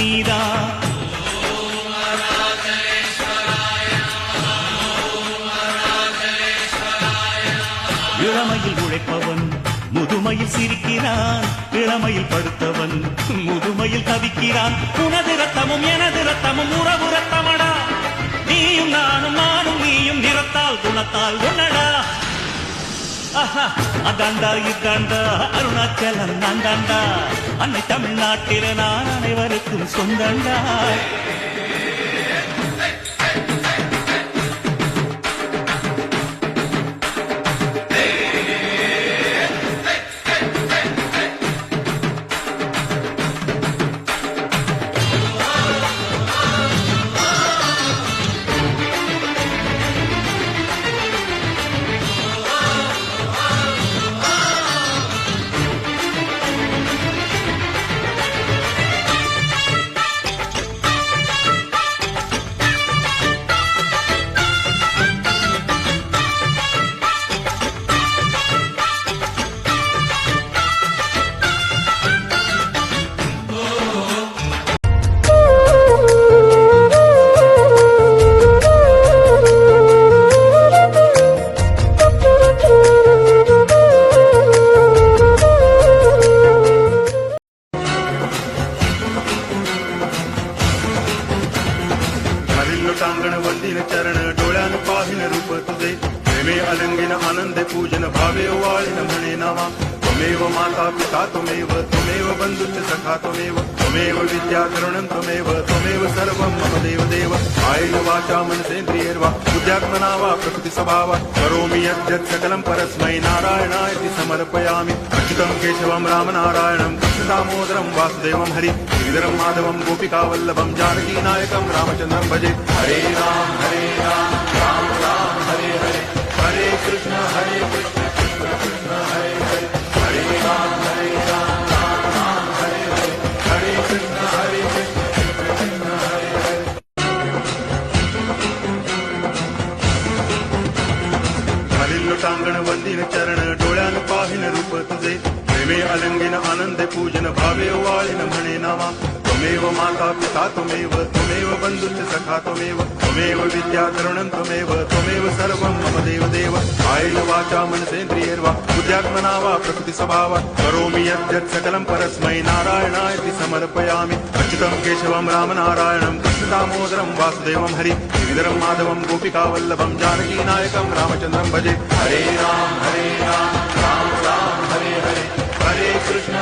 நீதான். இளமையில் உழைப்பவன் முதுமையில் சிரிக்கிறான், இளமையில் படுத்தவன் முதுமையில் தவிக்கிறான். உனது ரத்தமும் எனது ரத்தமும் உறவு ரத்தமடா, நீயும் நானும் நானும் நீயும் நிறத்தால் குணத்தால் உன்னடா. அதாண்டா இதாண்டா அருணாச்சலம் நான் தாண்டா, அன்னை தமிழ்நாட்டில நான் அனைவருக்கும் சொந்தண்டா. टांगण वंदिन चरण डोळ्यान पाहिन रूप तुझे, प्रेमे अलंगिन आनंद पूजन भावे वाळिन म्हणे नावा. त्वमेव माता पिता त्वमेव, त्वमेव बंधुश्च सखा त्वमेव, त्वमेव विद्या करुणं त्वमेव, त्वमेव सर्वं मम देव देव. कायेन वाचा मनसेन्द्रियैर्वा बुद्ध्यात्मना वा प्रकृति स्वभावा करोमि यद्यत् सकलं परस्मै नारायणायति समर्पयामि. अच्युतं केशवं रामनारायणं कृष्ण दामोदरं वासुदेवं हरि श्रीधरं माधवं गोपिकावल्लभं जानकीनायकं रामचन्द्रं भजे. हरे राम राम राम हरे हरे, हरे कृष्ण कृष्ण कृष्ण हरे हरे, हरे राम राम राम हरे हरे, हरे कृष्ण कृष्ण कृष्ण हरे हरे. हरिल्लो टांगण वंदिन चरण डोळ्यान पाहिन रूप तुझे, प्रेमे अलंगिन आनंद पूजन भावे वाळिन म्हणे नावा. त्वमेव माता पिता त्वमेव, त्वमेव बंधुश्च सखा त्वमेव, त्वमेव विद्या करुणं त्वमेव, त्वमेव सर्वं मम देव देव. कायेन वाचा मनसेन्द्रियैर्वा बुद्ध्यात्मना वा प्रकृति स्वभावात् करोमि यद्यत् सकलं परस्मै नारायणायति समर्पयामि. अच्युतं केशवं रामनारायणं कृष्ण दामोदरं वासुदेवं हरि श्रीधरं माधवं गोपिकावल्लभं जानकीनायकं रामचन्द्रं भजे. हरे राम राम राम हरे हरे, हरे कृष्ण